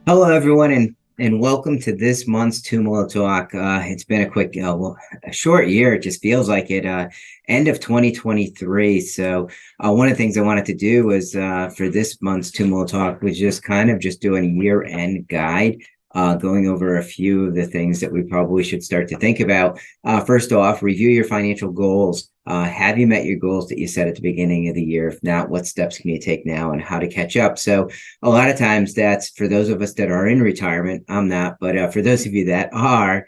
Hello, everyone, and welcome to this month's Tumolo Talk. It's been a short year. It just feels like it. End of 2023. So, one of the things I wanted to do was for this month's Tumolo Talk was just kind of just doing a year-end guide, going over a few of the things that we probably should start to think about. First off, review your financial goals. Have you met your goals that you set at the beginning of the year? If not, what steps can you take now and how to catch up? So, a lot of times that's for those of us that are in retirement. I'm not, but for those of you that are,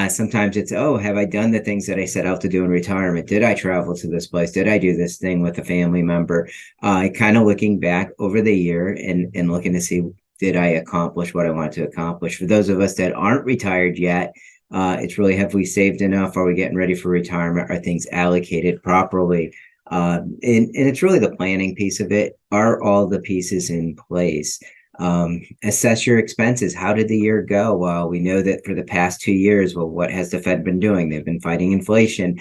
sometimes it's, oh, have I done the things that I set out to do in retirement? Did I travel to this place? Did I do this thing with a family member? Kind of looking back over the year and looking to see, did I accomplish what I wanted to accomplish? For those of us that aren't retired yet, it's really, have we saved enough? Are we getting ready for retirement? Are things allocated properly? And it's really the planning piece of it. Are all the pieces in place? Assess your expenses. How did the year go? Well, we know that for the past 2 years, well, what has the Fed been doing? They've been fighting inflation.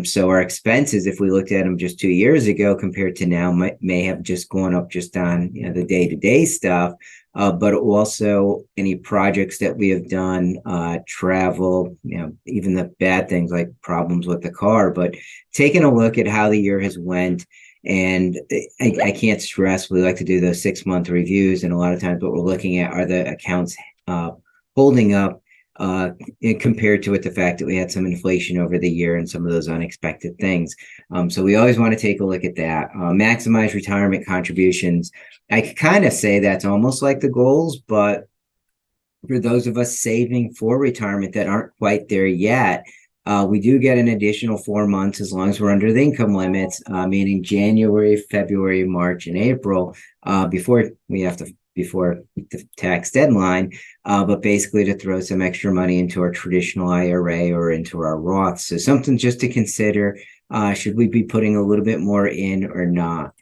So our expenses, if we looked at them just 2 years ago compared to now, may have just gone up just on the day-to-day stuff. But also any projects that we have done, travel, even the bad things like problems with the car, but taking a look at how the year has went. And I can't stress, we like to do those 6-month reviews. And a lot of times what we're looking at are the accounts holding up compared to the fact that we had some inflation over the year and some of those unexpected things. So we always want to take a look at that. Maximize retirement contributions. I could kind of say that's almost like the goals, but for those of us saving for retirement that aren't quite there yet, we do get an additional 4 months as long as we're under the income limits, meaning January, February, March, and April, before the tax deadline, but basically to throw some extra money into our traditional IRA or into our Roth. So something just to consider, should we be putting a little bit more in or not?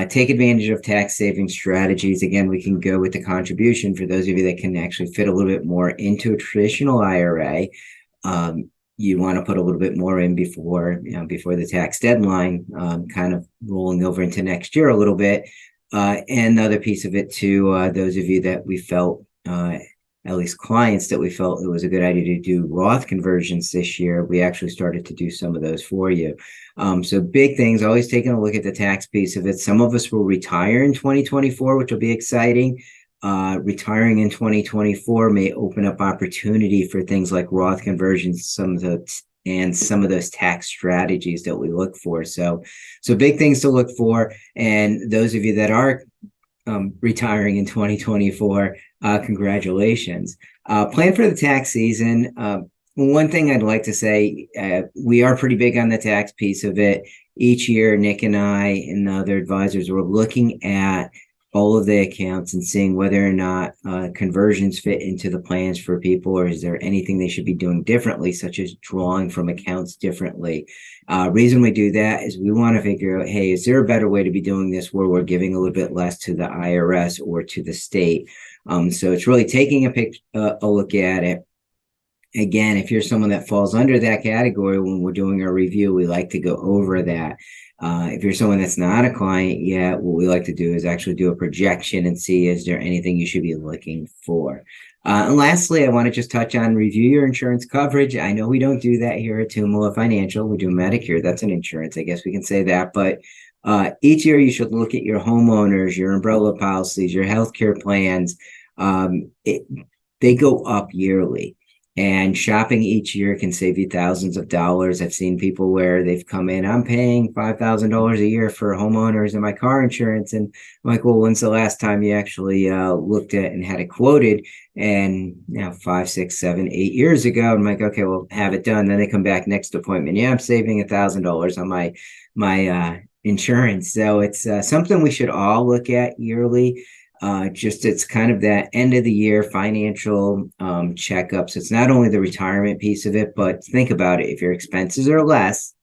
Take advantage of tax saving strategies. Again, we can go with the contribution for those of you that can actually fit a little bit more into a traditional IRA. You want to put a little bit more in before the tax deadline, kind of rolling over into next year a little bit. And the other piece of it too, those of you that we felt, at least clients that we felt it was a good idea to do Roth conversions this year, we actually started to do some of those for you. So big things, always taking a look at the tax piece of it. Some of us will retire in 2024, which will be exciting. Retiring in 2024 may open up opportunity for things like Roth conversions, some of those tax strategies that we look for. So big things to look for. And those of you that are retiring in 2024, congratulations. Plan for the tax season. One thing I'd like to say, we are pretty big on the tax piece of it. Each year, Nick and I and the other advisors were looking at all of the accounts and seeing whether or not conversions fit into the plans for people, or is there anything they should be doing differently, such as drawing from accounts differently. Reason we do that is we want to figure out, hey, is there a better way to be doing this where we're giving a little bit less to the IRS or to the state? So it's really taking a look at it. Again, if you're someone that falls under that category, when we're doing our review, we like to go over that. If you're someone that's not a client yet, what we like to do is actually do a projection and see, is there anything you should be looking for? And lastly, I want to just touch on review your insurance coverage. I know we don't do that here at Tumolo Financial. We do Medicare. That's an insurance. I guess we can say that. But each year you should look at your homeowners, your umbrella policies, your healthcare plans. They go up yearly. And shopping each year can save you thousands of dollars. I've seen people where they've come in, I'm paying $5,000 a year for homeowners and my car insurance. And I'm like, well, when's the last time you actually looked at and had it quoted? And 5, 6, 7, 8 years ago, I'm like, okay, well, have it done. Then they come back next appointment. Yeah, I'm saving $1,000 on my insurance. So it's something we should all look at yearly. It's kind of that end of the year financial checkups. It's not only the retirement piece of it, but think about it. If your expenses are less,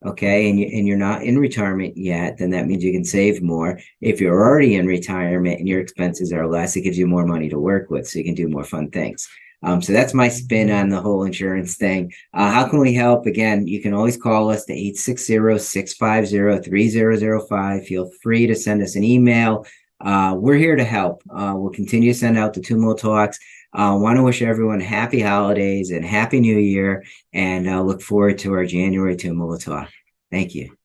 okay, and you're not in retirement yet, then that means you can save more. If you're already in retirement and your expenses are less, it gives you more money to work with, so you can do more fun things. So that's my spin on the whole insurance thing. How can we help? Again, you can always call us to 860-650-3005. Feel free to send us an email. we're here to help. We'll continue to send out the Tumolo talks. Want to wish everyone happy holidays and happy new year, and look forward to our January Tumolo talk. Thank you.